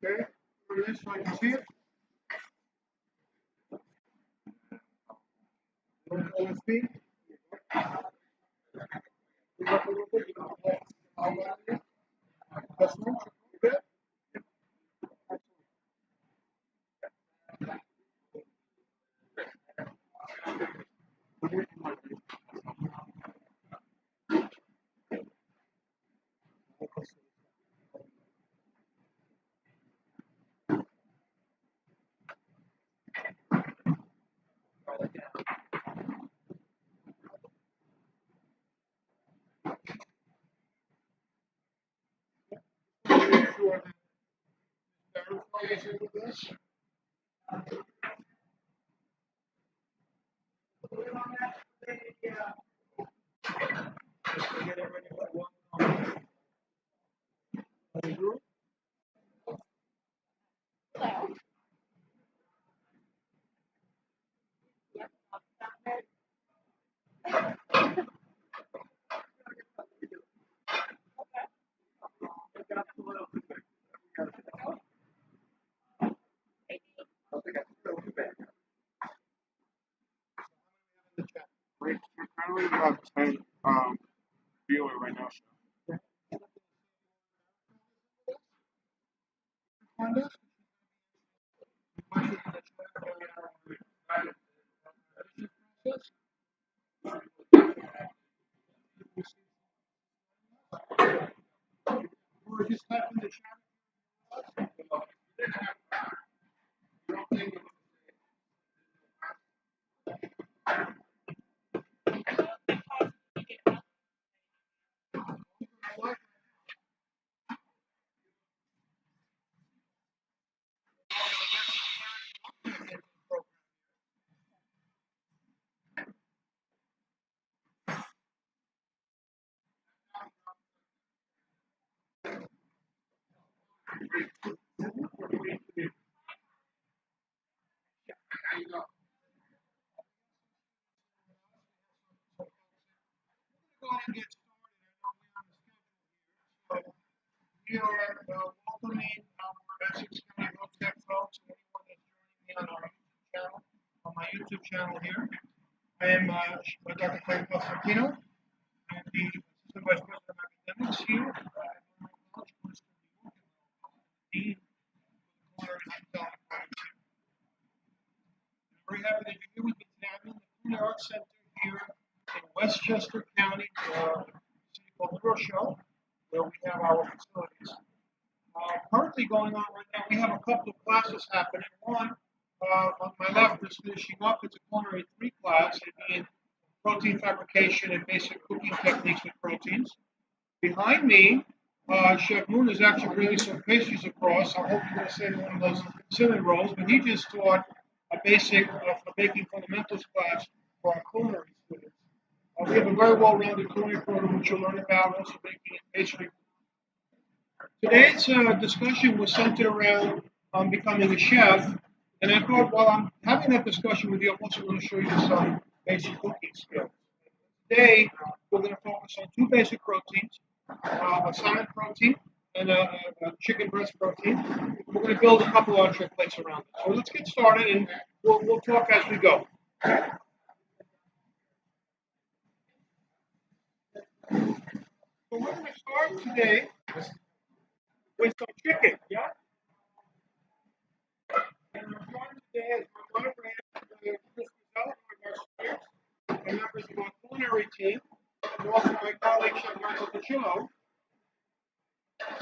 Okay, for this so I can see it. Don't fall asleep. Move up a little bit. You don't fall asleep. That's one. Okay. Make sure that verify is into this. Just to get it ready for one. Group. We're currently about 10 viewer right now. Find us. Or just type in the chat. Go ahead and get started. We are welcoming our Essex County Road Tech folks and anyone that's joining me on our YouTube channel, on my YouTube channel here. I am Dr. Craig Constantino. I am the Assistant Vice President of Academics here at College of Dean of the Culinary and Salmon Programs here. I'm very happy that you're here with me today. I'm in the Culinary Arts Center here in Westchester County, a city called New Rochelle, where we have our facilities. Currently going on right now, we have a couple of classes happening. One, on my left is finishing up. It's a culinary 3 class, it being protein fabrication and basic cooking techniques with proteins. Behind me, Chef Moon is actually bringing some pastries across. I hope you're going to send one of those cinnamon rolls, but he just taught a basic baking fundamentals class for our culinary students. We have a very well-rounded culinary program which you'll learn about, also baking and pastry. Today's discussion was centered around becoming a chef, and I thought while I'm having that discussion with you, I'm also going to show you some basic cooking skills. Today, we're going to focus on 2 basic proteins, a salmon protein and a chicken breast protein. We're going to build a couple of entree plates around it. So let's get started, and we'll talk as we go. So we're going to start today with some chicken, yeah? And we're joined today as my moderator, Chris Rizzo, one of our students, and members of our culinary team, and also my colleague, Chef Michael Pacillo.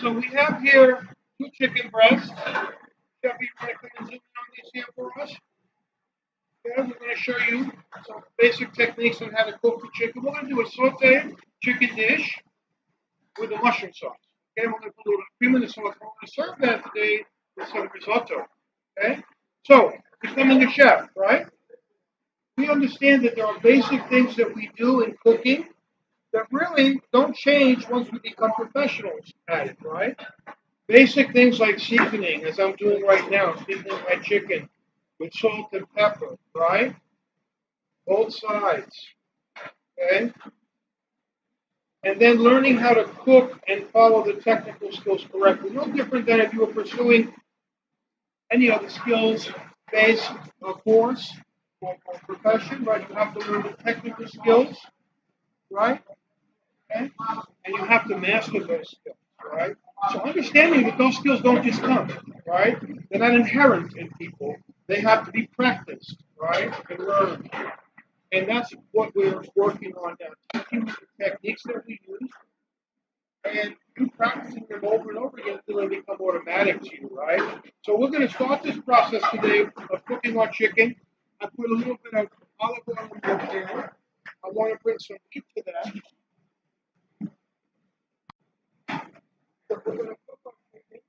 So we have here 2 chicken breasts. Chef, you want to come and zoom in on these here for us? Okay, we're going to show you some basic techniques on how to cook the chicken. We're going to do a sauteed chicken dish with a mushroom sauce. Okay, we're going to put a little cream in the sauce. We're going to serve that today with some risotto. Okay, so becoming a chef, right? We understand that there are basic things that we do in cooking that really don't change once we become professionals at it, right? Basic things like seasoning, as I'm doing right now, seasoning my chicken, with salt and pepper, right? Both sides, okay? And then learning how to cook and follow the technical skills correctly. No different than if you were pursuing any other skills-based course or profession, right? You have to learn the technical skills, right? Okay? And you have to master those skills, right? So understanding that those skills don't just come, right? They're not inherent in people. They have to be practiced, right? And learned. And that's what we're working on now. Teaching the techniques that we use and you practicing them over and over again until they become automatic to you, right? So we're going to start this process today of cooking our chicken. I put a little bit of olive oil in the pan. I want to bring some heat to that. So we're going to cook our chicken,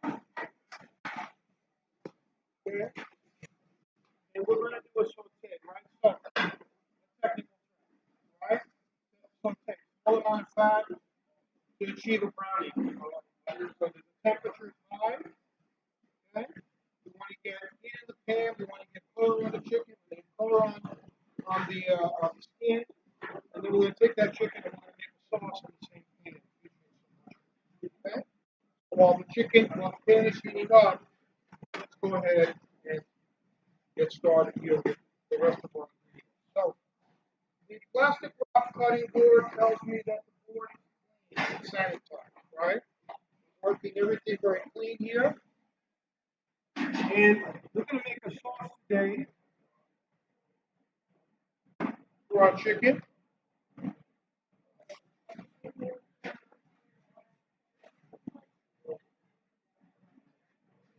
okay? And we're going to do a saute, right? So, technical, right? Saute. All amount of fat to achieve a brownie. So the temperature is high, okay? We want to get heat in the pan. We want to get color on the chicken. We get color on the skin. And then we're going to take that chicken and we're going to make a sauce in the same pan. Okay? So while the pan is heating up, let's go ahead and get started here with the rest of our ingredients. So the plastic wrap cutting board tells me that the board is clean and sanitized, right? Working everything very clean here. And we're going to make a sauce today for our chicken.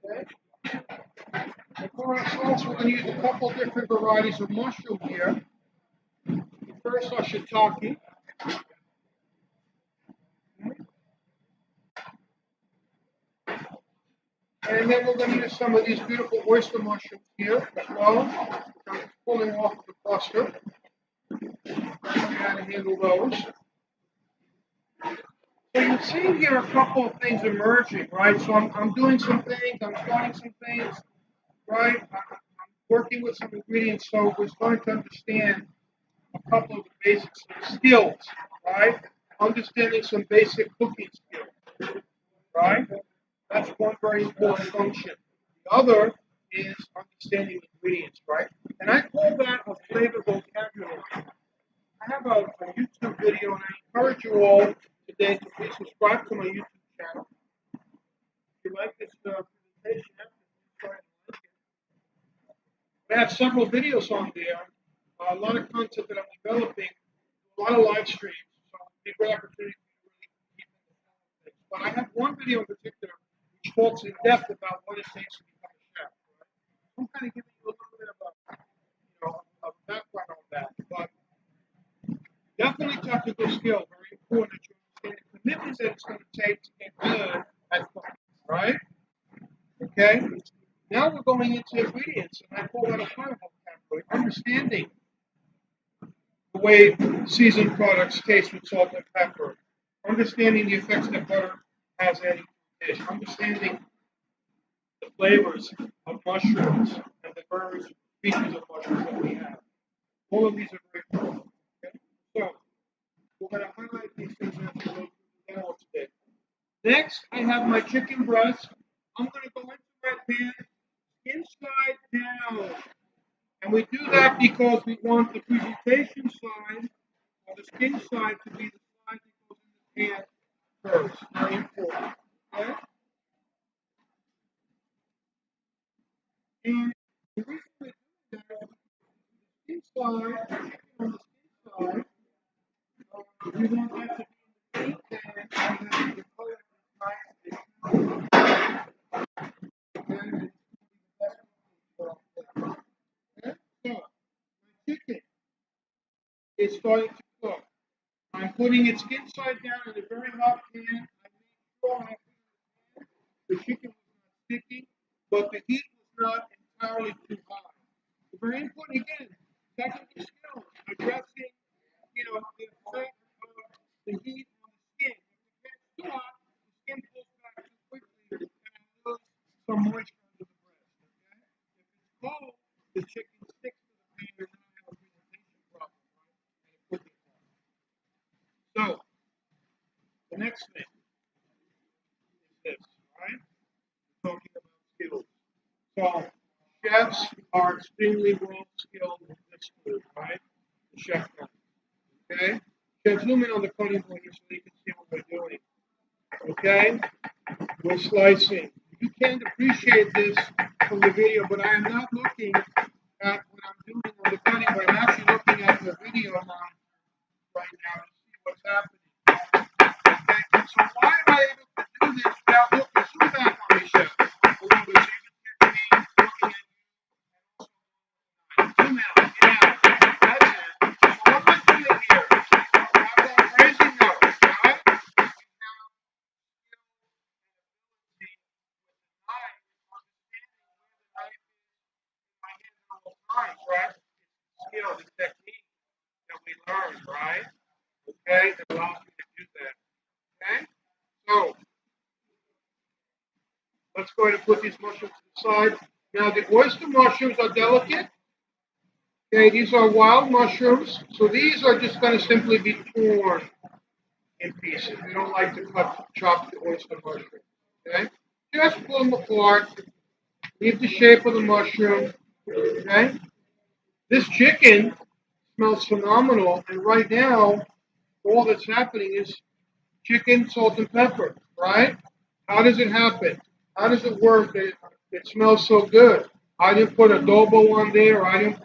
Okay? And for our sauce, we're going to use a couple different varieties of mushroom here. First, our shiitake. And then we're going to use some of these beautiful oyster mushrooms here as well. I'm pulling off the cluster. How to handle those. So you're seeing here a couple of things emerging, right? So I'm doing some things, I'm starting some things, right? I'm working with some ingredients, so we're starting to understand a couple of the basic skills, right? Understanding some basic cooking skills, right? That's one very important function. The other is understanding ingredients, right? And I call that a flavor vocabulary. I have a YouTube video, and I encourage you all today to please subscribe to my YouTube channel. If you like this presentation, I have several videos on there, a lot of content that I'm developing, a lot of live streams, so it's a great opportunity to really keep in things. But I have one video in particular which talks in depth about what it takes to become a chef. Right? I'm kind of giving you a little bit of a background on that, but definitely technical skill, very important that you understand the commitment that it's going to take to get good at cooking, right? Okay? Now we're going into ingredients, and I call that a flavor vocabulary, understanding the way seasoned products taste with salt and pepper, understanding the effects that butter has adding to the dish, understanding the flavors of mushrooms and the various species of mushrooms that we have. All of these are very important. Okay? So we're going to highlight these things as we go through the demo today. Next, I have my chicken breast. I'm going to go into my pan inside down. And we do that because we want the presentation side or the skin side to be the side that goes in the pan first. Very important. Okay? And the reason we do that is the skin side, on the skin side, we want that to be in the pan and then the color of the and okay? So, my chicken is starting to cook. I'm putting it skin side down in a very hot pan. I made sure when I put the chicken was not sticky, but the heat was not entirely too high. So very important again, technical skills, addressing, the effect of the heat on the skin. If it's too hot, the skin pulls back too quickly and I lose some moisture under the breast. Okay? If it's cold, the next thing is this, right? We're talking about skills. So chefs are extremely well skilled in this food, right? The chef knows. Okay? Chef, zoom in on the cutting board here so you can see what we're doing. Okay? We're slicing. You can't appreciate this from the video, but I am not looking at what I'm doing on the cutting board. I'm actually looking at the video monitor right now to see what's happening. Okay? So why am I able to do this without looking? Zoom back on me, chef. A little bit so you can catch me looking at zoom out, get out. That's it. So what am I doing here? I'm raising those, right? We have right? Skill, the technique that we learn, right? Okay, that allows you to do that. Okay, so let's go ahead and put these mushrooms to the side. Now the oyster mushrooms are delicate. Okay, these are wild mushrooms, so these are just going to simply be torn in pieces. We don't like to chop the oyster mushroom. Okay, just pull them apart. Leave the shape of the mushroom. Okay, this chicken smells phenomenal, and right now all that's happening is chicken, salt, and pepper, right? How does it happen? How does it work that it smells so good? I didn't put adobo on there. I'm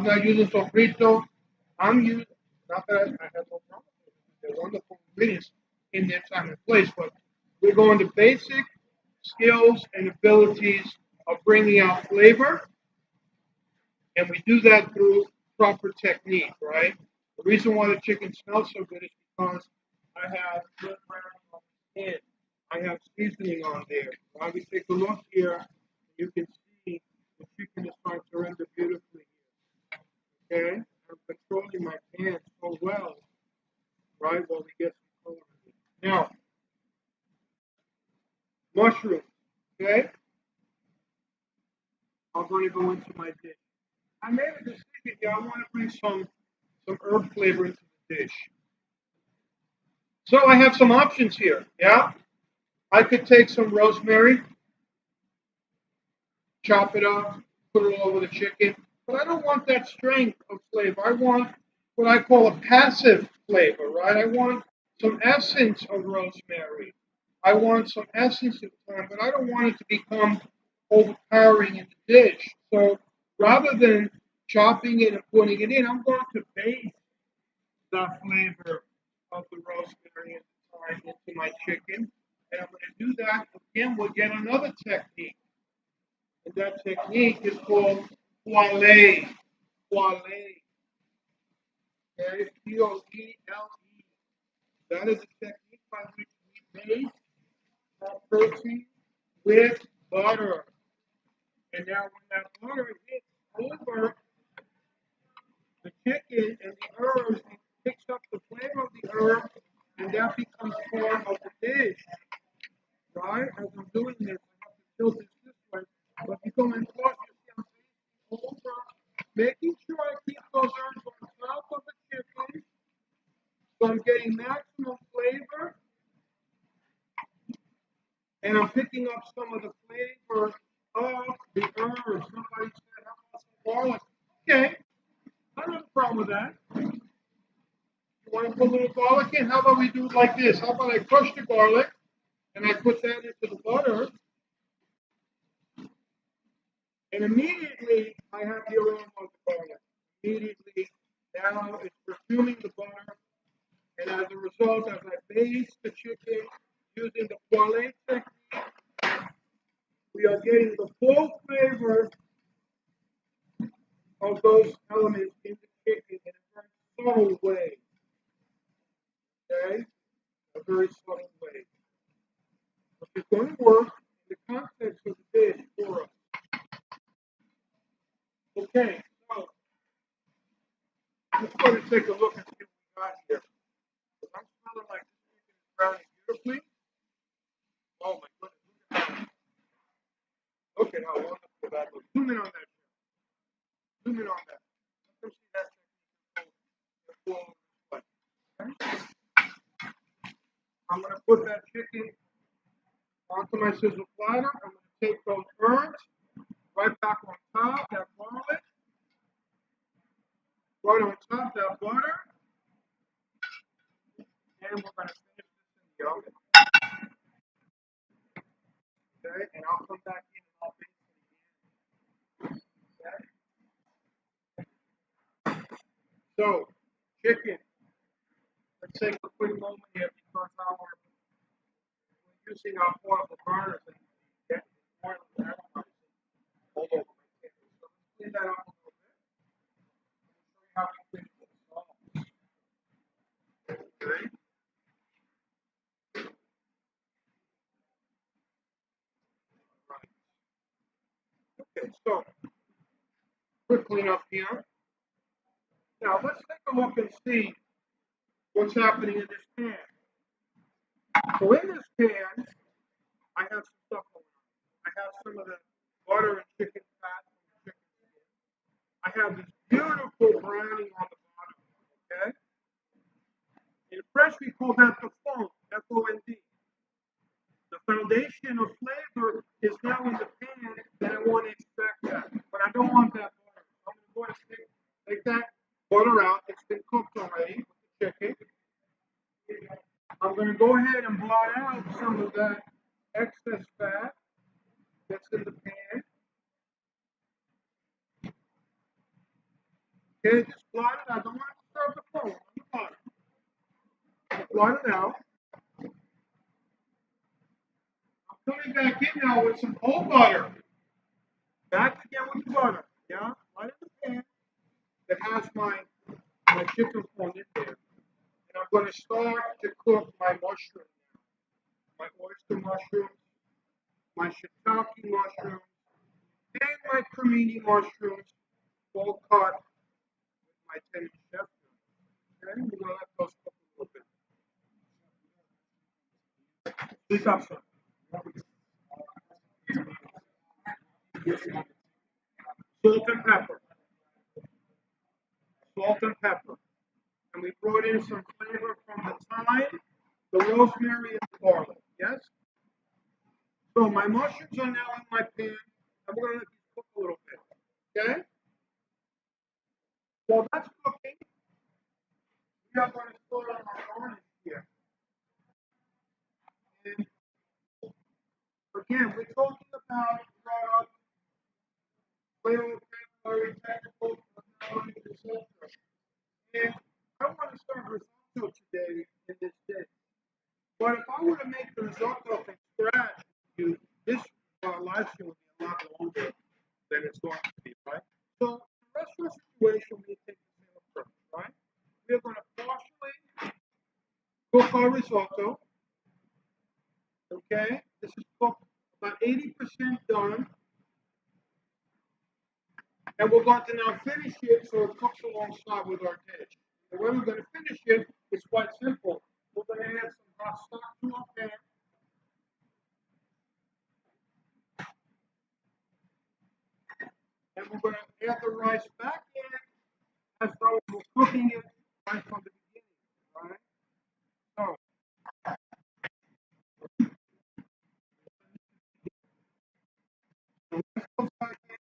not using sofrito. I'm using, not that I have no problem with it. They're wonderful ingredients in their time and place, but we're going to basic skills and abilities of bringing out flavor, and we do that through proper technique, right? The reason why the chicken smells so good is because I have good browning on the skin. I have seasoning on there. While we take a look here, you can see the chicken is starting to render beautifully here. Okay? I'm controlling my pan so well, right, while we get some color. Now, mushrooms. Okay? I'm going to go into my dish. I made a decision here. I want to bring some herb flavor into the dish. So I have some options here. Yeah, I could take some rosemary, chop it up, put it all over the chicken, but I don't want that strength of flavor. I want what I call a passive flavor, right? I want some essence of rosemary. I want some essence of thyme, but I don't want it to become overpowering in the dish. So rather than chopping it and putting it in, I'm going to base the flavor of the rosemary and the thyme into my chicken. And I'm going to do that again. We'll get another technique. And that technique is called poêlée. Poêlée. Okay? Poele. That is a technique by which we base our protein with butter. And now when that butter hits over the chicken and the herbs, it picks up the flavor of the herb, and that becomes part of the dish. Right? As I'm doing this, I have to tilt this way. But you go and watch, you see I'm facing over, making sure I keep those herbs on top of the chicken, so I'm getting maximum flavor, and I'm picking up some of the flavor of the herbs. Somebody said, how about some garlic? Okay, I don't have a problem with that. You want to put a little garlic in? How about we do it like this? How about I crush the garlic, and I put that into the butter, and immediately I have the aroma of the garlic. Immediately, now it's perfuming the butter, and as a result, as I baste the chicken using the poêlée technique, we are getting the full flavor of those elements in the chicken in a very subtle way. Okay? A very subtle way. Which is going to work in the context of the dish for us. Okay, so let's go and take a look and see what we got here. I'm smelling like this chicken is browning beautifully. Oh my goodness. Look at how wonderful that looks. Zoom in on that. Zoom in on that. Let's see that. Okay. I'm going to put that chicken onto my sizzle platter. I'm going to take those herbs right back on top, that garlic, right on top, that butter, and we're going to finish this in the oven. Okay, and I'll come back in and I'll finish it again. Okay. So, chicken. Let's take a quick moment here because we're using our portable burners and get oil and aromatizing all over my chicken. So let's clean that up a little bit. Show you how we clean it with salt. Okay. Right. Okay. So quick cleanup here. Now let's take a look and see what's happening in this pan. So in this pan, I have some stuff going on. I have some of the butter and chicken fat from the chicken skin. I have this beautiful browning on the bottom. Okay. In French, we call that the fond, F-O-N-D. The foundation of flavor is now in the pan, and I want to extract that. But I don't want that butter. I'm going to go and take that butter out. It's been cooked already with the chicken. I'm going to go ahead and blot out some of that excess fat that's in the pan. Okay, just blot it out. I don't want to stir the phone on the bottom. Blot it out. I'm coming back in now with some whole butter. Back again with the butter. Yeah, right in the pan that has my chicken fond in there. And I'm going to start to cook my mushroom now. My oyster mushrooms, my shiitake mushrooms, and my cremini mushrooms, all cut with my 10-inch chef. Okay, we're going to let those cook a little bit. Speak up, sir. Salt and pepper. Salt and pepper. And we brought in some flavor from the thyme, the rosemary, and the garlic. Yes? So my mushrooms are now in my pan, and we're going to let these cook a little bit. Okay? While that's cooking, we are going to start on our garnish here. And again, we're talking about product, flavor, very technical, personality, etc. And I want to start risotto today in this dish. But if I were to make the risotto from scratch, this live stream would be a lot longer than it's going to be, right? So in the restaurant situation, we take the same approach, right? We're going to partially cook our risotto. Okay, this is cooked about 80% done, and we're going to now finish it so it cooks alongside with our dish. The way we're going to finish it is quite simple. We're going to add some hot stock to our pan. And we're going to add the rice back in as though we're cooking it right from the beginning, right? So this goes back in.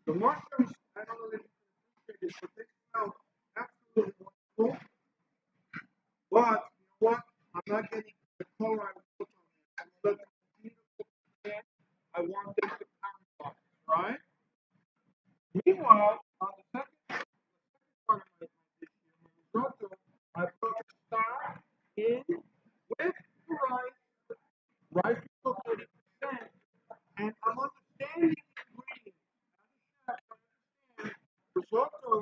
The mushrooms, I don't know if you can appreciate this, but they smell absolutely wonderful. But you know what? I'm not getting the color I want on it. I'm going to let them continue to cook the pan. I want them to caramelize, right? Meanwhile, on the second part of my dish here, my risotto, I put the stock in with the rice is cooked 80%, and I'm understanding the ingredients. As a chef, I understand risotto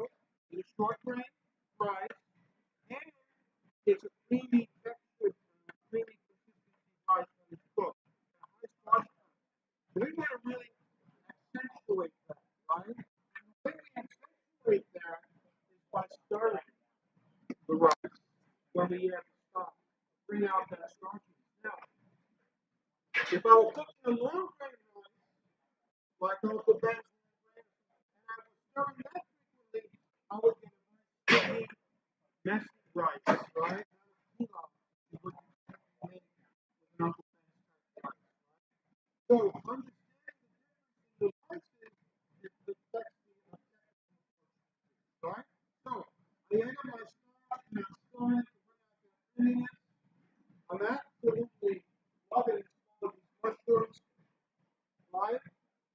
is short grain rice, and it's a creamy textured, creamy consistency rice when it's cooked. And a nice moisture. We want to really accentuate that, right? And the way we accentuate that is by stirring the rice when we add the stock. Bring out that starchiness. Now, if I were cooking a long grain rice, like Uncle Ben's, and I was stirring I would get a nice sticky, messy rice, right? Pilaf is what you make with an Uncle Sam's rice. So understand the rices is the texture of right? So I enter my starch and I'm starting to bring out the creaminess. I'm absolutely loving all of these mushrooms, right?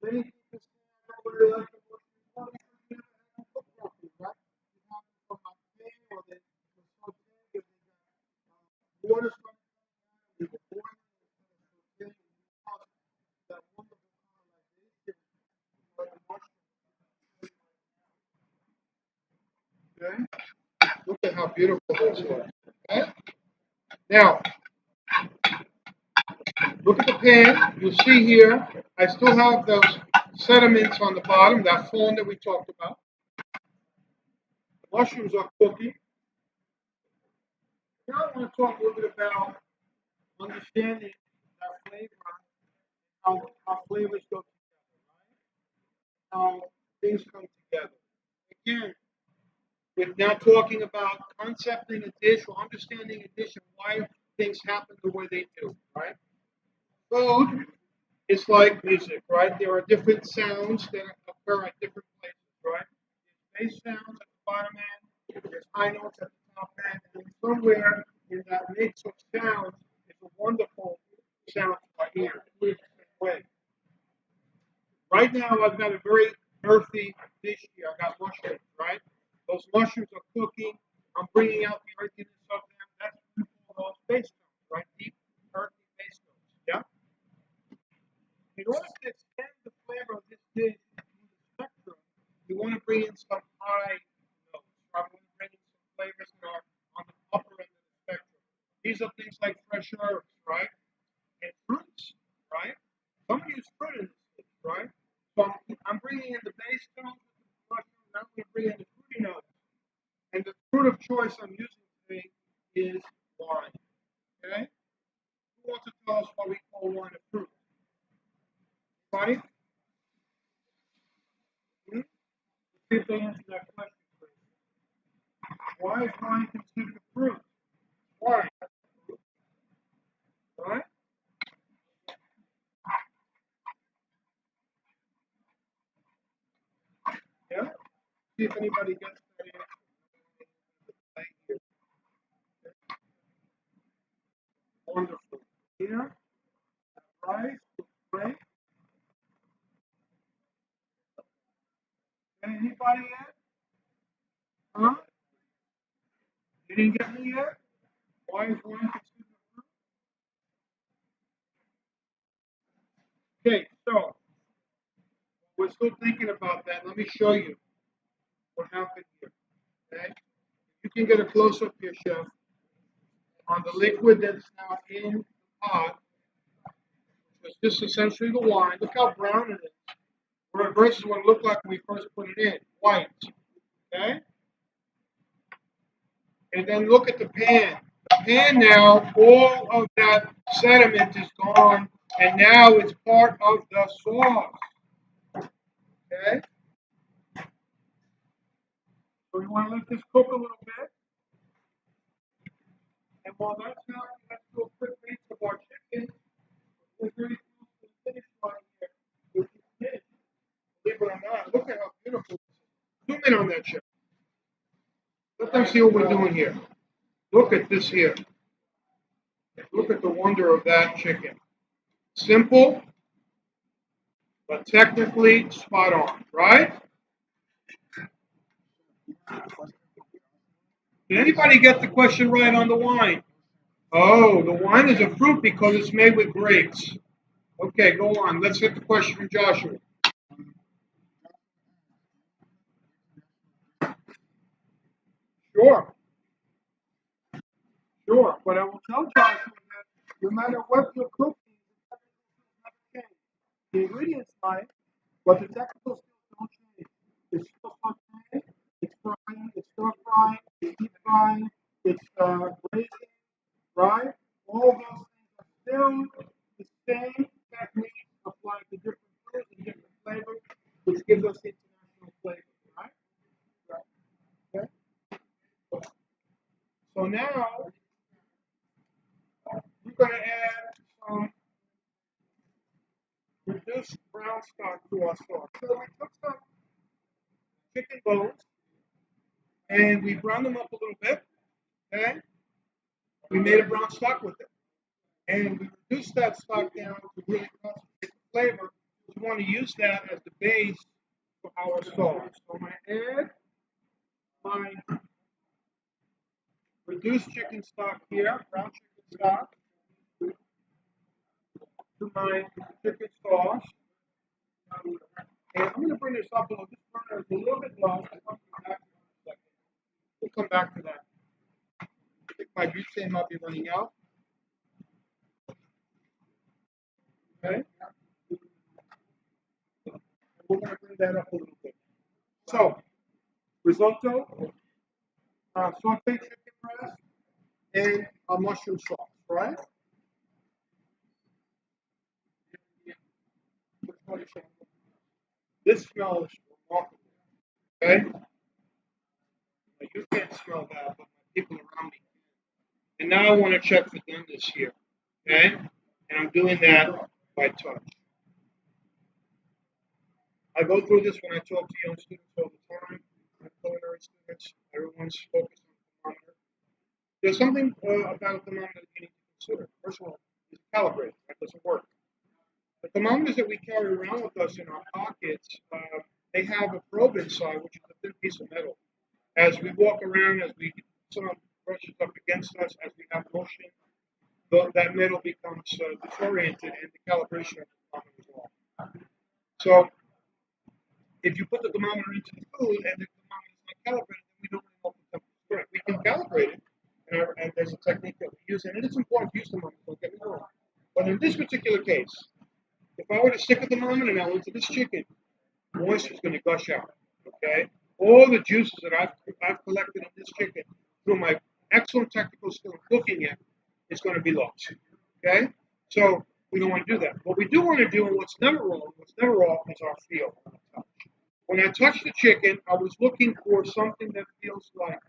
Many people say I don't really like the mushrooms. Well, because you never had them cooked properly, right? You have them from a pan or they were sauteed or they got water from they were boiling instead of sauteing. You lost that wonderful caramelization of the mushroom. Okay? Look at how beautiful this is. Okay? Now, look at the pan. You'll see here, I still have those sediments on the bottom, that foam that we talked about. The mushrooms are cooking. Now I want to talk a little bit about understanding that flavor, how flavors go together, right? How things come together. Again, we're now talking about concepting a dish or understanding a dish and why things happen the way they do, right? Food is like music, right? There are different sounds that occur at different places, right? There's bass sounds at the bottom end, there's high notes at the top end, and somewhere in that mix of sounds is a wonderful sound to our ear. Way. Right now, I've got a very earthy dish here. I got mushrooms, right? Those mushrooms are cooking. I'm bringing out the earthiness of them. That's what we call those base notes, right? Deep, earthy base notes. Yeah? In order to extend the flavor of this dish through the spectrum, you want to bring in some high notes. I want to bring in some flavors that are on the upper end of the spectrum. These are things like fresh herbs, right? And fruits, right? Some use fruit in this dish, right? So I'm bringing in the base notes with the mushrooms. Now I'm going to bring in the fruity notes. And the fruit of choice I'm using today is wine. Okay? Who wants to tell us why we call wine a fruit? Anybody? Hmm? See if they answer that question, please. Why is wine considered a fruit? Why? Right? Yeah? See if anybody gets that answer. Thank you. Wonderful. Yeah? Rice, great. Anybody yet? Huh? You didn't get me yet? Why is wine considered a fruit? Okay, so we're still thinking about that. Let me show you what happened here. Okay? You can get a close up here, Chef, on the liquid that's now in the pot. It's just essentially the wine. Look how brown it is. Versus what it looked like when we first put it in. White. Okay? And then look at the pan. The pan now, all of that sediment is gone, and now it's part of the sauce. Okay? So we want to let this cook a little bit. And while that's happening, let's do a quick taste of our chicken. We're very close to the finish line here. With this dish. Believe it or not, look at how beautiful this is. Zoom in on that, chef. Let them see what we're doing here. Look at this here. Look at the wonder of that chicken. Simple, but technically spot on, right? Did anybody get the question right on the wine? Oh, the wine is a fruit because it's made with grapes. Okay, go on. Let's get the question from Joshua. Sure, sure. But I will tell Joshua that no matter what you're cooking, the technical skills never change. The ingredients might, but the technical skills don't change. It's still sauteing, it's frying, it's stir frying, it's deep frying, it's braising, right? All those things are still the same technique applied to different foods and different flavors, which gives us international flavor, right? Right. introduce brown stock to our sauce. So we took some chicken bones and we browned them up a little bit. Okay, we made a brown stock with it, and we reduced that stock down to really concentrate the flavor. We want to use that as the base for our sauce. So I'm going to add my reduced chicken stock here, brown chicken stock, to my chicken sauce. And I'm going to bring this up a little. This burner is a little bit low. We'll come back to that. I think my butane might be running out. Okay. We're going to bring that up a little bit. So, risotto, sauteed chicken breast, and a mushroom sauce, right? This smells remarkable. Okay? Now, you can't smell that, but my people around me can. And now I want to check for doneness here. Okay? And I'm doing that by touch. I go through this when I talk to young students all the time, culinary students. Everyone's focused on the thermometer. There's something about a thermometer that you need to consider. First of all, it's calibrated. That doesn't work. The thermometers that we carry around with us in our pockets, they have a probe inside, which is a thin piece of metal. As we walk around, as we someone brushes up against us, as we have motion, that metal becomes disoriented, and the calibration of the thermometer is off. So, if you put the thermometer into the food and the thermometer is not calibrated, then we don't really know what the temperature is correct. We can calibrate it, and there's a technique that we use, and it is important to use thermometers. Don't get me wrong. But in this particular case, if I were to stick a thermometer now into this chicken, moisture is going to gush out. Okay, all the juices that I've collected in this chicken through my excellent technical skill in cooking it is going to be lost. Okay, so we don't want to do that. What we do want to do, and what's never wrong, what's never off, is our feel. When I touch the chicken, I was looking for something that feels like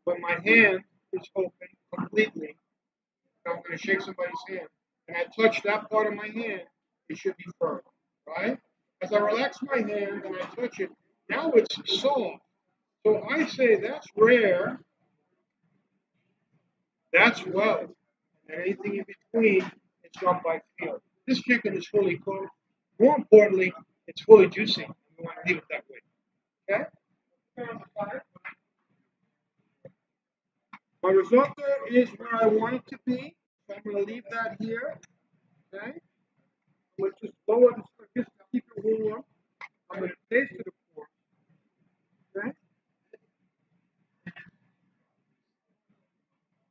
when my hand is open completely. I'm going to shake somebody's hand, and I touch that part of my hand, it should be firm, right? As I relax my hand and I touch it, now it's soft. So I say that's rare, that's well, and anything in between, it's done by feel. This chicken is fully cooked. More importantly, it's fully juicy. We want to leave it that way. Okay? My risotto is where I want it to be. So I'm going to leave that here. Okay? Let's just lower this just to keep it warm. I'm going to taste it, of course. Okay?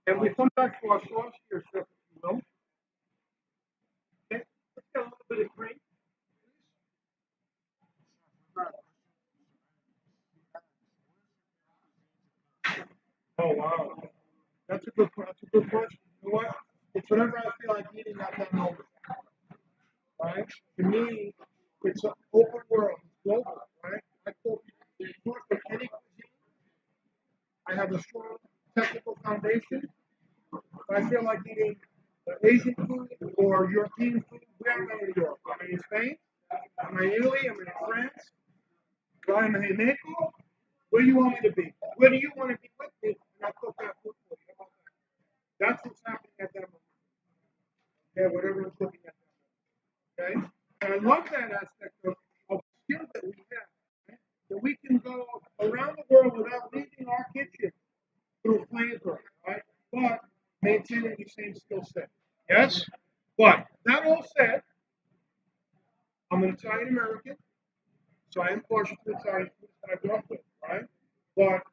And we come back to our sauce here, chef, if you will. Okay? Let's get a little bit of cream. Oh, wow. That's a good question. You know what? It's whatever I feel like eating at that moment. Right? To me, it's an open world. It's global, right? I cook food from any cuisine. I have a strong technical foundation. If I feel like eating Asian food or European food, where am I in Europe? Am I in Spain? Am I in Italy? Am I in France? Am I in Mexico? Where do you want me to be? Where do you want to be with me? And I cook that food for you. How about that? That's what's happening at that moment. Yeah, whatever I'm cooking at that moment. Okay? And I love that aspect of skill that we have. Right? That we can go around the world without leaving our kitchen through flavor, right? But maintaining the same skill set. Yes? But that all said, I'm an Italian American, so I am partial to Italian food that I grew up with, right? But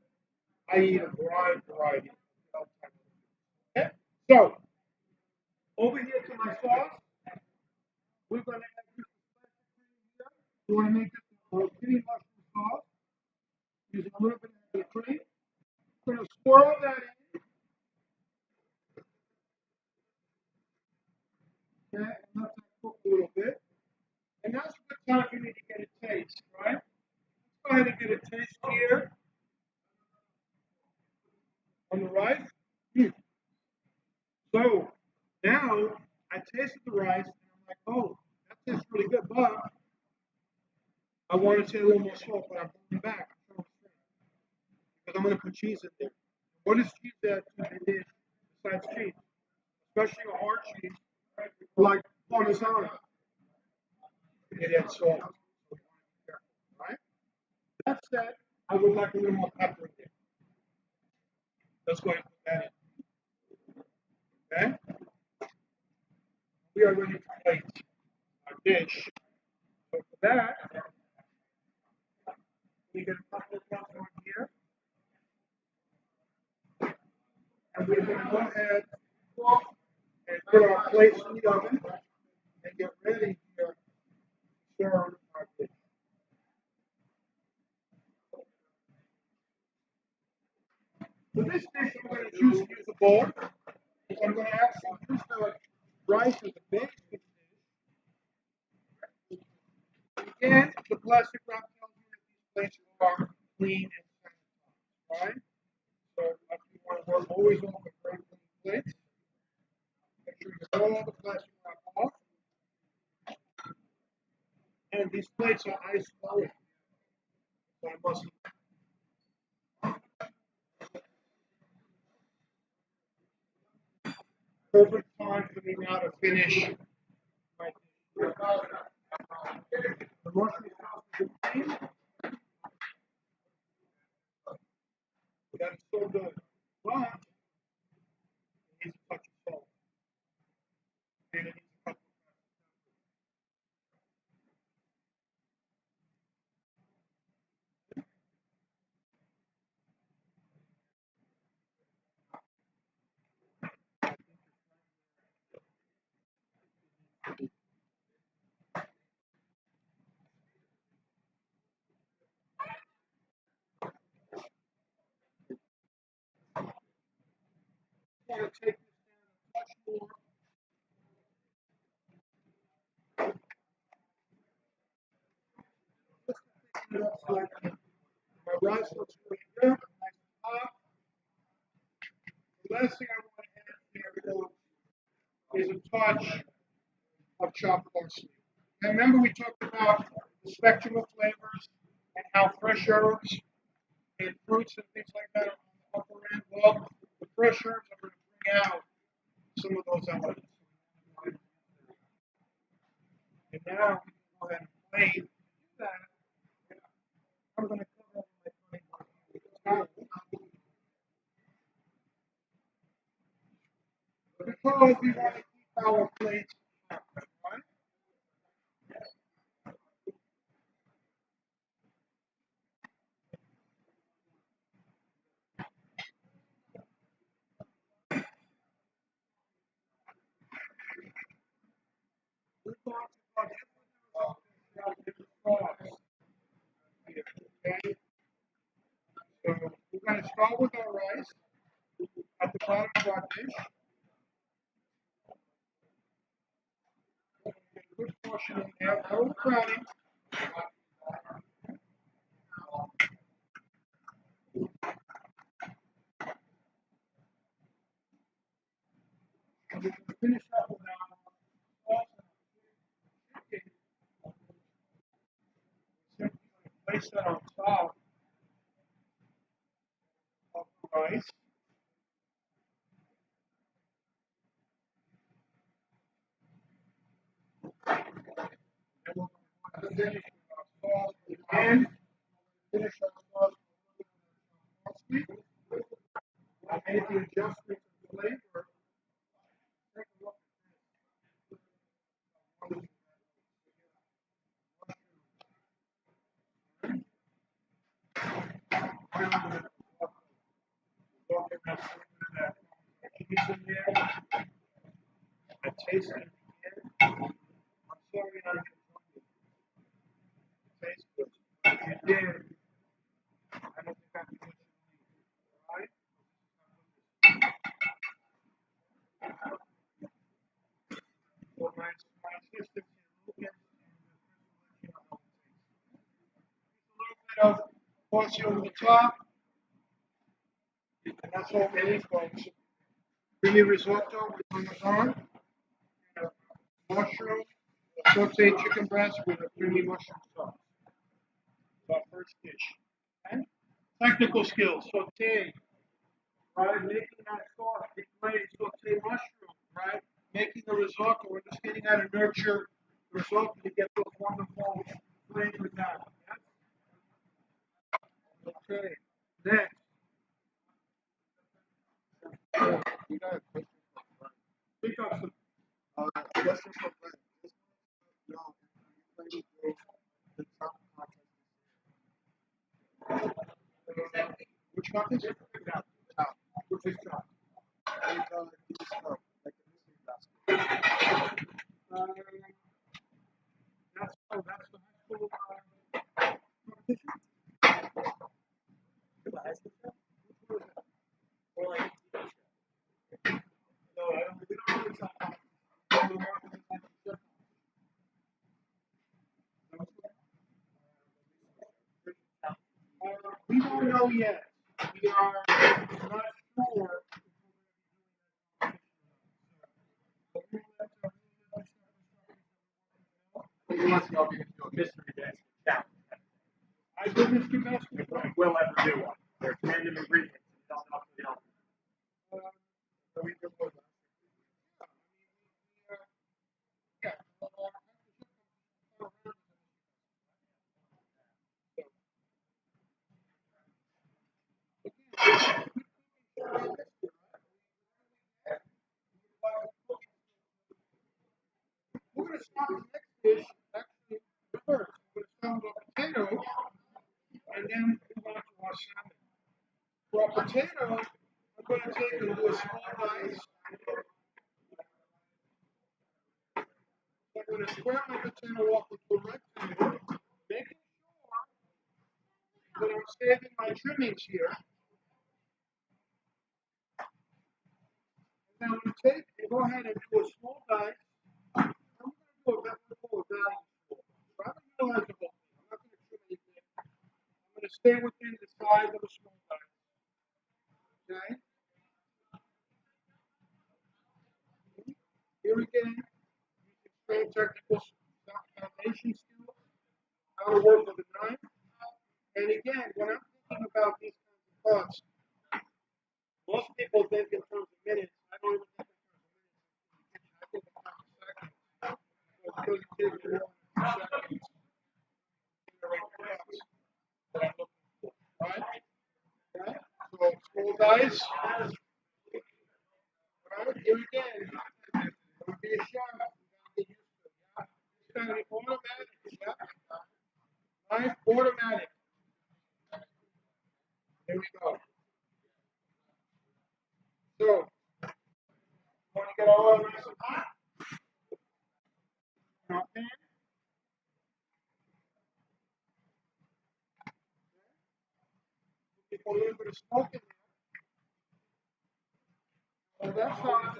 I eat a variety of types of food. Okay? So, over here to my sauce, we're going to add this here. We want to make this a creamy mushroom sauce using a little bit of the cream. We're going to swirl that in, okay, and let that cook a little bit. And that's the time you need to get a taste, right? Let's go ahead and get a taste here on the rice. Mm. So now I tasted the rice and I'm like, oh, that's tastes really good, but I want to say a little more salt, but I'm going back. Because I'm going to put cheese in there. What is cheese that to the dish besides cheese? Especially a hard cheese, like Parmesan. It adds salt. Right? That said, I would like a little more pepper in there. Let's go ahead and put that in. Okay? We are ready to plate our dish. So for that, we get a couple of things over here. And we're going to go ahead and put our plates in the oven and get ready to serve our dish. For this dish, I'm going to choose to use a bowl. I'm going to actually use the rice as a base for the dish. Again, the plastic wrap tells you that these plates are clean and sanitized, right? So if you want to work always on with very clean plates, make sure you pull all the plastic wrap off. And these plates are ice cold. So I must perfect time for me now to finish my dish. The mushroom sauce is clean. That is so good. But it needs a touch of salt. And it needs a couple I want to take this down a touch more. Just to thicken it up slightly. My rice looks really good. Nice and hot. The last thing I want to add here is a touch of chopped parsley. And remember we talked about the spectrum of flavors and how fresh herbs and fruits and things like that are on the upper end. Well, the fresh herbs are going to bring out some of those elements. And now we can go ahead and plate that. I'm going to cover my plate with a towel. Because we want to keep our plates hot, right? We talked about different sauce here, okay? So we're going to start with our rice at the bottom of our dish. Get a good portion in there. No crowding. And we're going to finish up with our sauce and chicken. Simply place that on top of the rice. And we're going to finish with our sauce again. Finish our sauce with parsley. I made the adjustment to the flavor. Take a look at this. I taste it again. I'm sorry I didn't taste good. If you did, I don't think I can put you right? So my assistant can look at it and a little bit of parsley over the top, and that's all we need, folks. Creamy risotto with parmesan, mushroom, Saute chicken breast with a creamy mushroom sauce. It's our first dish. Okay? Technical skills. Saute, right? Making that sauce, get ready. Saute mushroom, right? Making the risotto, understanding how to nurture the risotto to get those wonderful flavors out. Yes? Okay. Next. We got a question from Frank. Pick up some. Question from Frank. No, you played the top contest. Which contest? Top. Which is top? And this like a mystery basket. Um, that's the high school competition. The high school show? Which one is that? Or like no, I don't. We don't really talk about the marketing and stuff. We don't know yet. We are not sure. He wants to go into a mystery basket challenge. I did Mr. Basket. If we'll ever do one. There's random ingredients. You don't know if you don't. So we can put that. Yeah. We're going to start the next dish actually first. We're going to start with a potato and then move on to our salmon. For a potato, I'm going to take and do a small dice. I'm going to square my potato off into a rectangle, making sure that I'm saving my trimmings here. And I'm going to take and go ahead and do a small dice. I'm going to do a value score. So I'm going to utilize the whole thing. I'm not going to trim anything. I'm going to stay within the size of a small dice. Okay? Here again, using strong technical foundation skills, how to work with a knife. And again, when I'm thinking about these kinds of cuts, most people think in terms of minutes. I don't even think in terms of minutes. I think in terms of seconds. Because it takes more than 2 seconds to generate the cuts that I'm looking for. Right? Okay? So small dice. Right? Here again, I'm going to be a chef. I'm going to get used to it. Yeah? It's going to be automatic. Yeah? Knife automatic. Here we go. So, want to get all of this hot? Not pan. Put a little bit of smoke in there. So that's hot.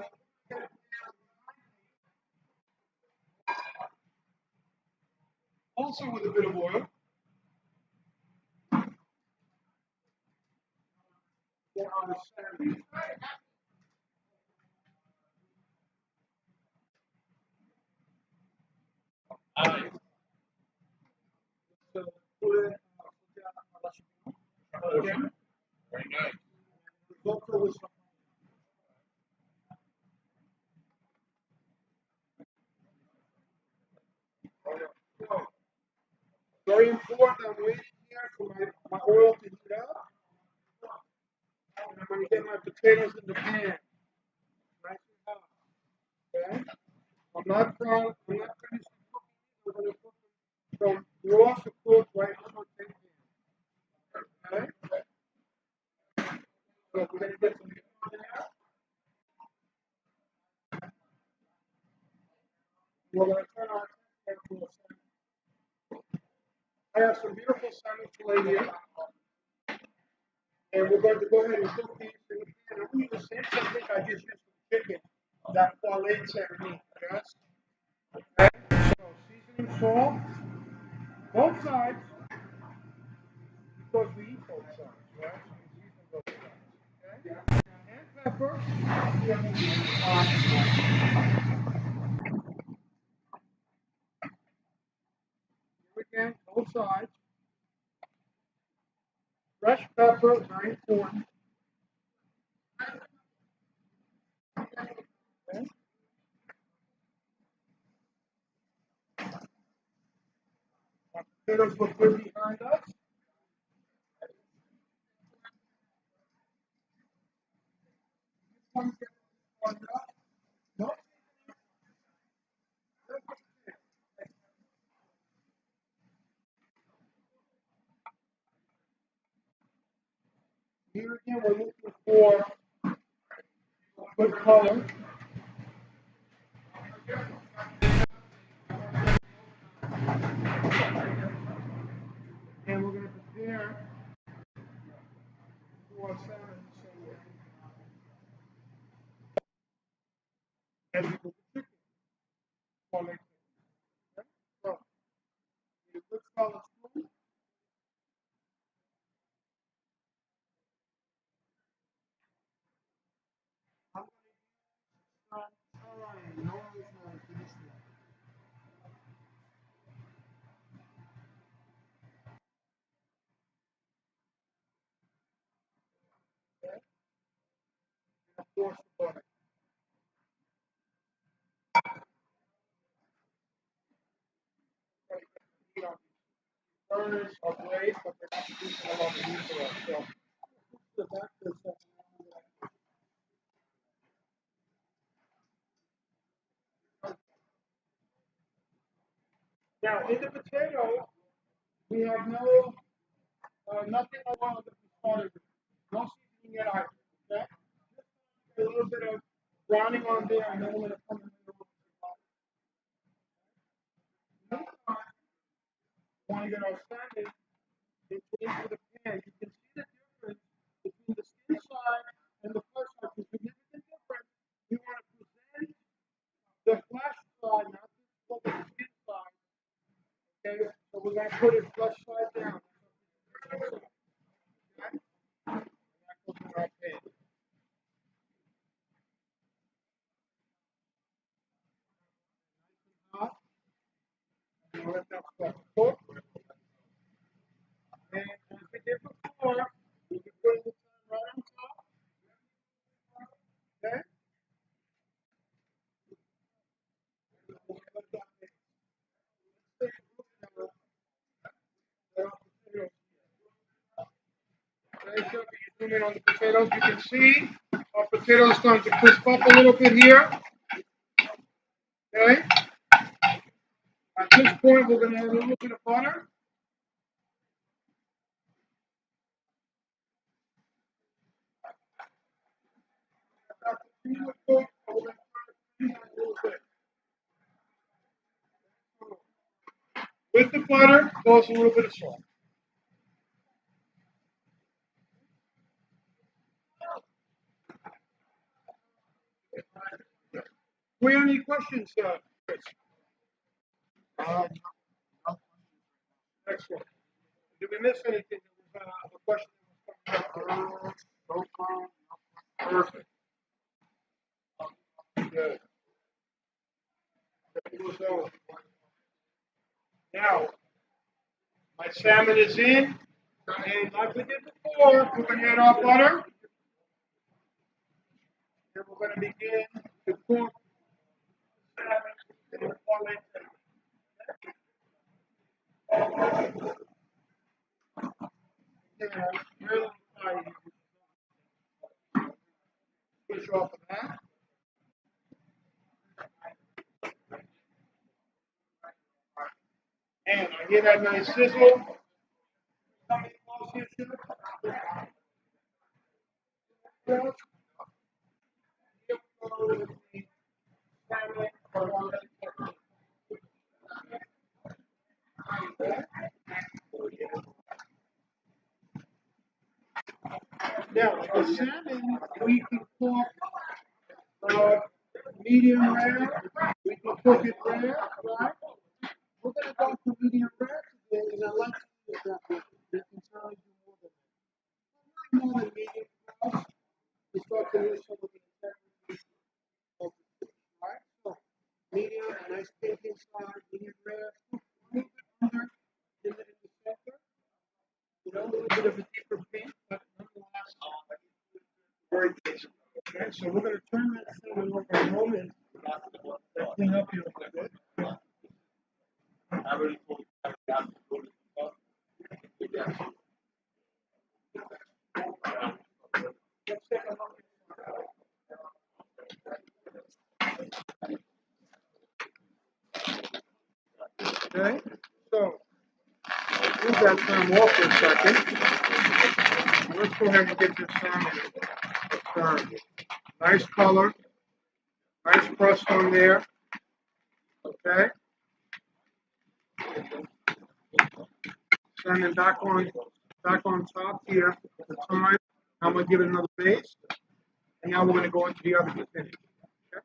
Also with a bit of oil. Get on the salmon. So put it again. Very nice. Risotto with some. So, very important. I'm waiting here for my oil to heat up. And I'm going to get my potatoes in the pan. Nice and hot. Okay? I'm not finished cooking. I'm going to cook them from raw to cooked right into the pan. Okay? So we're going to get some heat on there. We're going to turn our attention to a salmon. I have some beautiful salmon fillet here. And we're going to go ahead and cook these in the pan. I'm going to use the same technique I just used for the chicken. That fillet technique. Yes? Okay? So seasoning salt. Both sides. Because we eat both sides, right? We season both sides. Okay? And pepper. again, both sides. Fresh pepper, very important. Okay. Potatoes look good behind us. No. Here again, we're looking for good color. And we're going to prepare for salmon the same way as we cook the chicken. Okay? So, a good solid spoon. I'm going to use some no rosemary for this one. Okay? And of course, the butter. You know, burners are great, but they're not producing a lot of heat for us. So, the back of the now, in the potato, we have nothing oil that we started with. No seasoning at either. Okay? Just a little bit of browning on there, and then we're going to come in the meantime, we want to get our salmon into the pan. You can see the difference between the skin side and the flesh side. The significant difference. We want to present the flesh side, not the skin side. Okay, so we're going to put it flesh side down. Okay, and that goes in our pan. Hot, and we let that stuff cook. And as we did before, we can put the sun right on top. Okay, we'll let that mix. Let's take a look now at our potatoes. Okay, so if you zoom in on the potatoes, you can see our potatoes starting to crisp up a little bit here. Okay, at this point, we're going to add a little bit of butter. Continue to cook, but we're going to try to season a little bit. With the butter goes a little bit of salt. Do we have any questions, Chris? Uh, Excellent. Did we miss anything? There was a question that was coming up. So far, perfect. Good. So, now, my salmon is in, and like we did before, we're going to add our butter, and we're going to begin to cook the salmon in the quality. Yeah, really high. Switch off of that. And I hear that nice sizzle. Coming close here, too. Here we go with the salmon. Now, the salmon, we can cook medium rare. We can cook it rare, right? We're going to go to medium rare today, and I like to do it that way. We can certainly do more than medium for us. We start to lose some of the integrity of the fish, right? So, medium, a nice pink inside, medium rare, a little bit under. Okay, so move that time off for a second. Let's go ahead and get this salmon done. Nice color, nice crust on there. Okay, salmon back on top here at the time. I'm gonna give it another base, and now we're gonna go into the other container. Okay?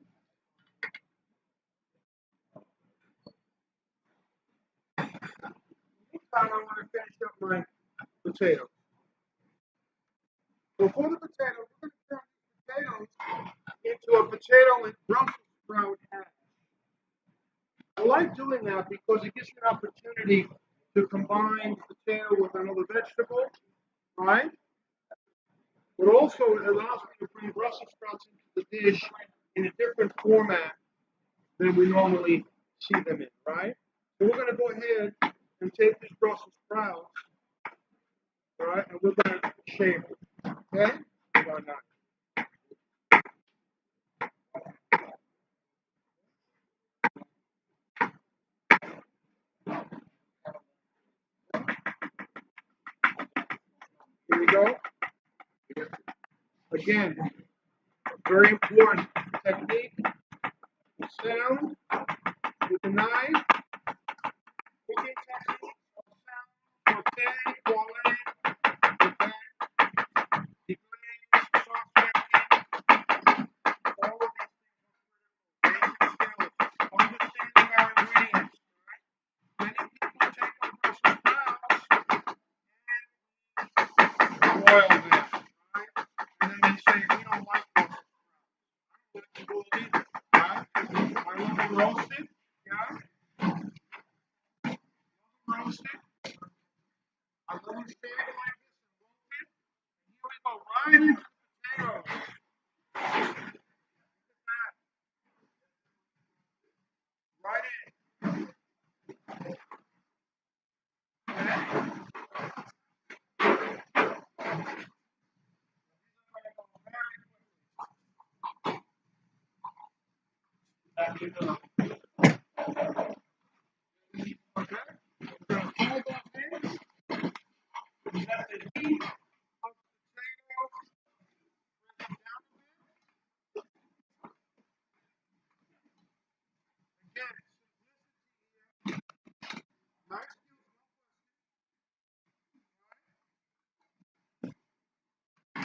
I want to finish up my potatoes. So for the potatoes, we're going to turn the potatoes into a potato and Brussels sprout hash. I like doing that because it gives you an opportunity to combine potato with another vegetable, right? But also it allows me to bring Brussels sprouts into the dish in a different format than we normally see them in, right? So we're going to go ahead and take these Brussels sprouts, all right, and we're going to shape it, okay? Why not? Here we go. Again, very important technique. Sound with the knife. Cooking technique. Sound, saute, quality, deglaze, sauce making. All of these things are critical. Basic skills. Understanding our ingredients. Many people take on Brussels sprouts and boil them, right? And then they say, we don't like Brussels sprouts. I don't like them boiled either, right? I love them roasted, yeah? Roasted. I love them standing like this and roasted. And here we go, right into the potatoes. Right in. Okay? Back to the, okay? We're going to hold those in. Let the heat of the potatoes bring them down a bit. Again, simplicity here. Nice skills, my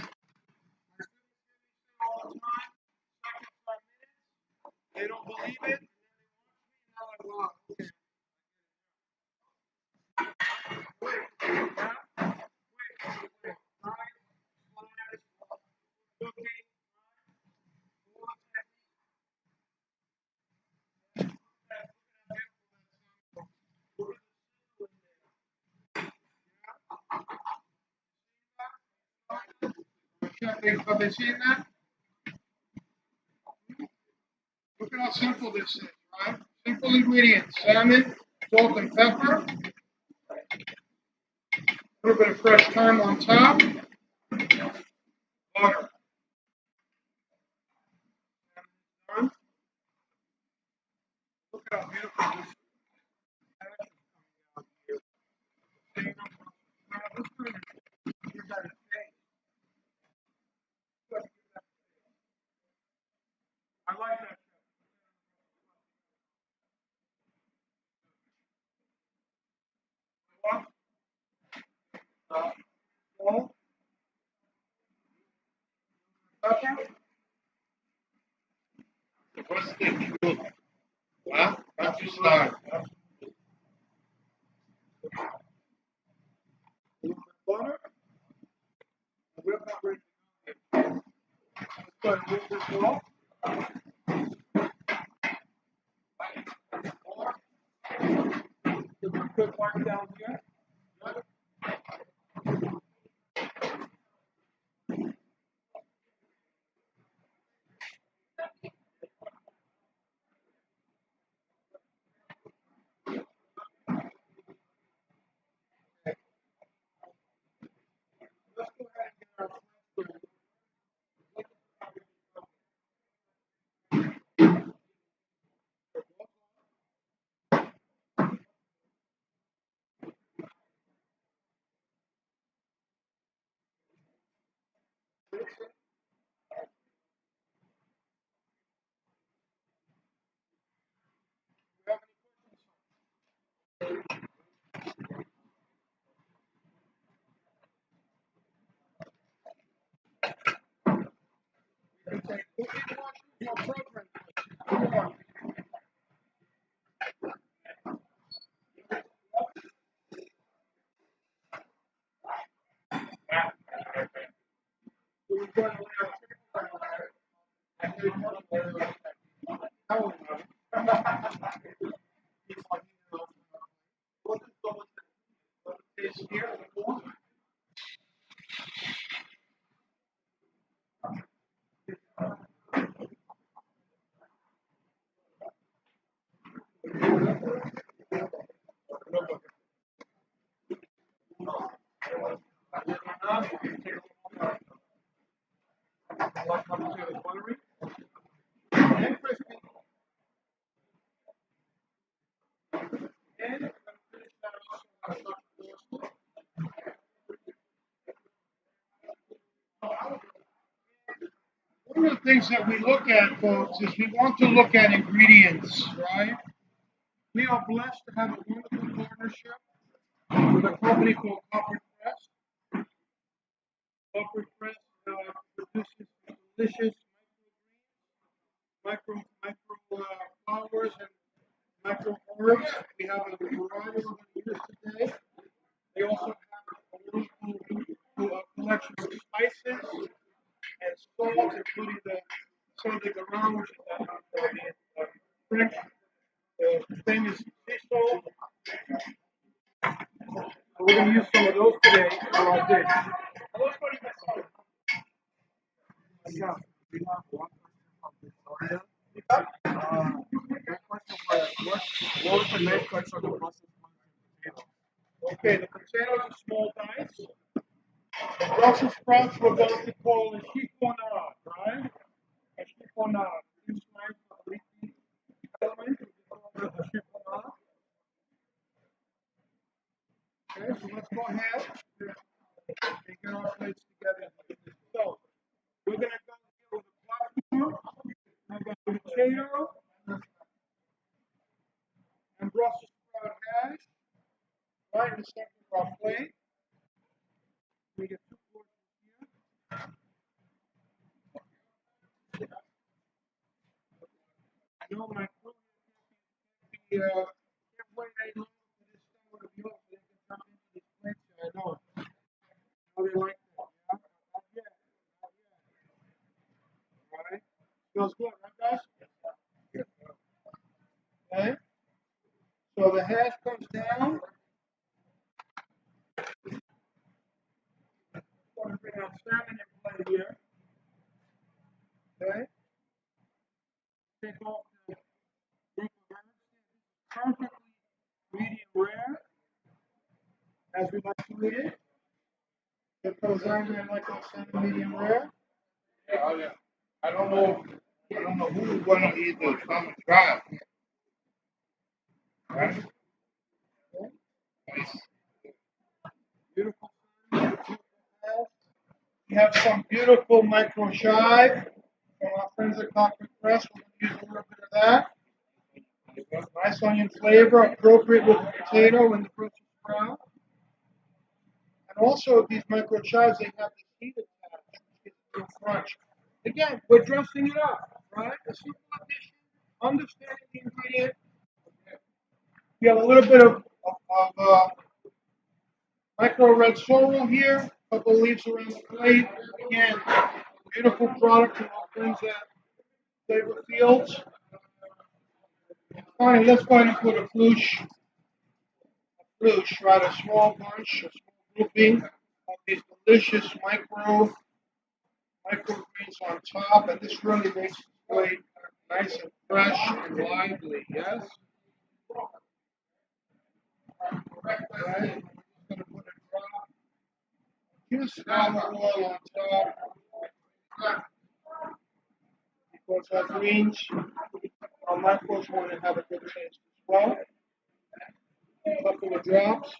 students hear me say all the time, seconds by minutes. They don't believe it, and then they watch me, and they're like, wow, okay. Wait, yeah? Wait. Nice, slice, cooking, all the technique. Look at the sizzle in there. Have they seen that? Look at how simple this is, right? Simple ingredients: salmon, salt and pepper, a little bit of fresh thyme on top, butter. Done. Look at how beautiful this is. Give that a taste. I like that. Salt, pepper. What's the truth? Huh? That's your style. A little bit of butter. We're not ready to go. Let's go ahead and move this off. Give it a quick wipe down here. One of the things that we look at, folks, is we want to look at ingredients, right? We are blessed to have a wonderful partnership with a company called Copper Press. Copper Press produces delicious micro flowers and micro herbs. We have a variety of use today. They also have a wonderful collection of spices and salt, including some of the garam, which is French, famous sea salt. We're going to use some of those today for our dish. Yeah, we have one question from Victoria. That question was, what was the next question of the process potatoes? Okay, the potatoes are small dice. The Brussels sprouts we're going to call a chiffonade, right? A chiffonade. This nice leafy element, we call it a chiffonade. Okay, so let's go ahead and get our plates together. So, we're going to go here with a platform, I've got potato, and Brussels sprout hash, right in the center of our plate. We get two portions here. I know my crew can't wait any longer for this summer to be over so they can come into this place. I know it. How they like that, yeah? Not yet. Not yet. All right. Smells good, right, guys? Okay. So the hash comes down. I'm going to bring our salmon in play here. Okay. Take off the group of herbs. Perfectly medium rare, as we like to eat it. It goes on there like our salmon medium rare. Yeah, oh yeah. I don't know who would want to eat the salmon dry. Right? Nice. Beautiful. We have some beautiful micro chive from our friends at Copper Press. We're going to use a little bit of that. Nice onion flavor, appropriate with the potato and the Brussels sprout. And also these micro chives, they have this heat attached, which gives it a little crunch. Again, we're dressing it up, right? A simple addition, understanding the ingredient. We have a little bit of micro red sorrel here, a couple of leaves around the plate. Again, beautiful product from our friends at Flavor Fields. All right, let's go ahead and put a floosh, right? A small bunch, a small grouping of these delicious micro greens on top, and this really makes the plate nice and fresh and lively. Yes. Right. I'm going to put a drop, just olive oil on top, because our greens, our micros want to have a good taste as well. A couple of drops,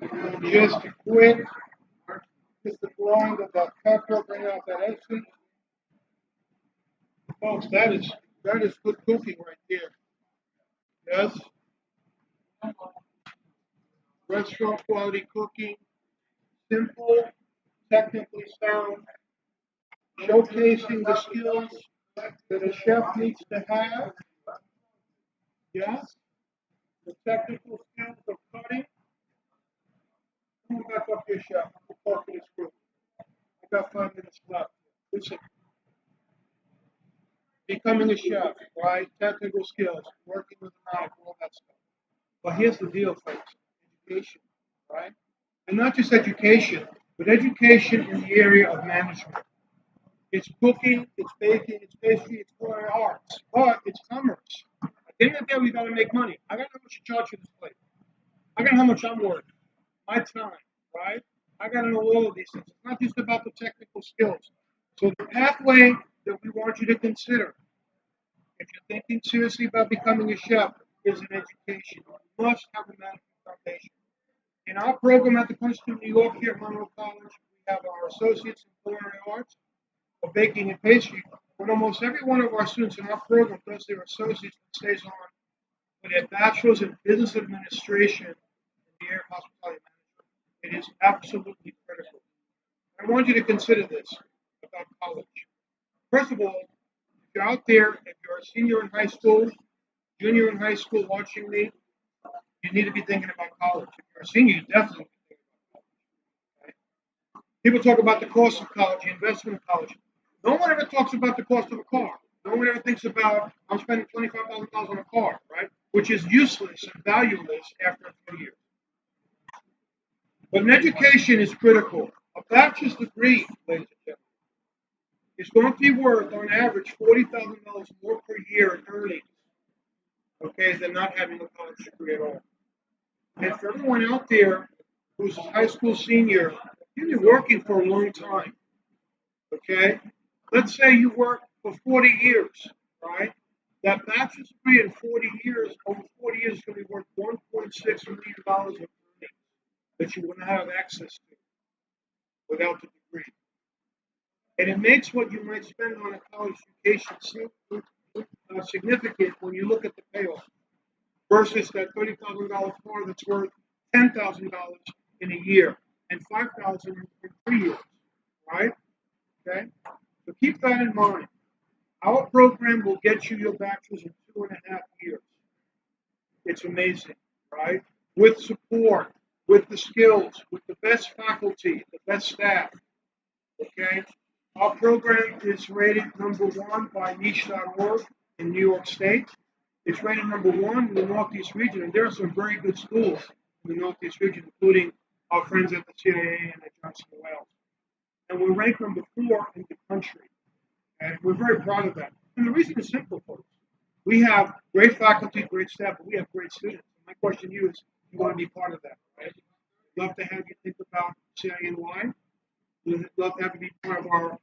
and just a quick Just the drawing of that pepper, bring out that essence. Folks, that is good cooking right there. Yes, restaurant quality cooking, simple, technically sound, showcasing the skills that a chef needs to have. Yes, the technical skills of cutting. Come on back up here, chef. We'll talk to this group. I got 5 minutes left. Listen, becoming a chef, right? Technical skills, working with a knife, all that stuff. But here's the deal, folks. Education, right? And not just education, but education in the area of management. It's cooking, it's baking, it's pastry, it's culinary arts, but it's commerce. At the end of the day, we got to make money. I got to know what you charge for this place. I got to know how much I'm worth, my time, right? I got to know all of these things. It's not just about the technical skills. So the pathway that we want you to consider, if you're thinking seriously about becoming a chef, is an education. You must have a management foundation. In our program at the Princeton, New York, here at Monroe College, we have our associates in culinary arts, or baking and pastry. But almost every one of our students in our program does their associates and stays on with a bachelor's in business administration in the area of hospitality management. It is absolutely critical. I want you to consider this about college. First of all, if you're out there, if you're a senior in high school, junior in high school watching me, you need to be thinking about college. If you're a senior, you definitely need to think about college. Right? People talk about the cost of college, the investment of college. No one ever talks about the cost of a car. No one ever thinks about I'm spending $25,000 on a car, right? Which is useless and valueless after a few years. But an education is critical. A bachelor's degree, ladies and gentlemen, is going to be worth on average $40,000 more per year in earnings, okay, than not having a college degree at all. And for everyone out there who's a high school senior, you've been working for a long time, okay? Let's say you work for 40 years, right? That bachelor's degree in 40 years, over 40 years, is going to be worth $1.6 million of earnings that you wouldn't have access to without the degree. And it makes what you might spend on a college education significant when you look at the payoff versus that $30,000 car that's worth $10,000 in a year and $5,000 in 3 years, right? Okay, so keep that in mind. Our program will get you your bachelor's in 2.5 years. It's amazing, right? With support, with the skills, with the best faculty, the best staff. Okay, our program is rated #1 by niche.org in New York State. It's rated #1 in the Northeast region, and there are some very good schools in the Northeast region, including our friends at the CINY and at Johnson Wales. And we're ranked #4 in the country, and we're very proud of that. And the reason is simple, folks. We have great faculty, great staff, but we have great students. My question to you is, you want to be part of that, right? We'd love to have you think about CINY. We'd love to have you be part of our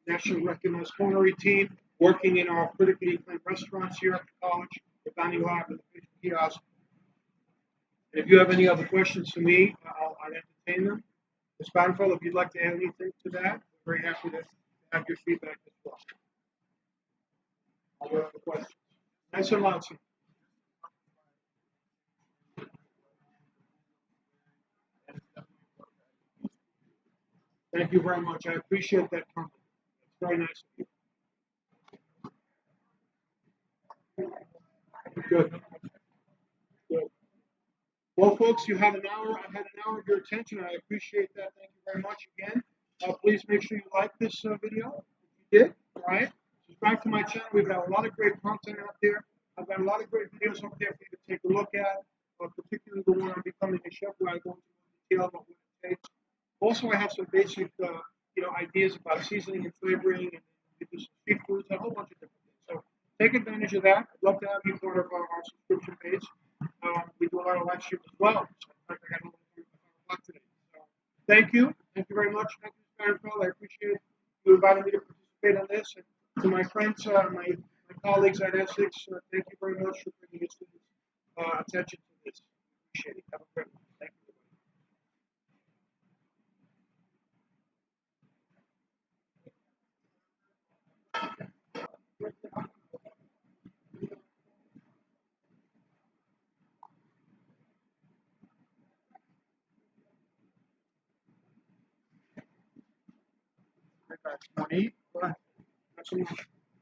nationally recognized culinary team, working in our critically acclaimed restaurants here at the college, the dining lab, and the kitchen kiosk. And if you have any other questions for me, I'll entertain them. Ms. Bonnefeld, if you'd like to add anything to that, we're very happy to have your feedback as well. I'll wait for questions. Nice and loud, sir. Thank you very much. I appreciate that comment. It's very nice of you. Good. Good. Well, folks, you had an hour. I've had an hour of your attention. I appreciate that. Thank you very much again. Please make sure you like this video. If you did, all right? Subscribe to my channel. We've got a lot of great content out there. I've got a lot of great videos up there for you to take a look at, particularly the one on becoming a chef, where I go into detail about what it takes. Also, I have some basic, ideas about seasoning and flavoring, and we do some street foods, a whole bunch of different things. So take advantage of that. I'd love to have you part of our subscription page. We do a lot of live streams as well. So I got a lot today. So thank you. Thank you very much. Thank you, Mr. Farrell. I appreciate you inviting me to participate on this. And to my friends, my colleagues at Essex, thank you very much for bringing your students' attention to this. Appreciate it. Have a great one. Thank you. Monique, what?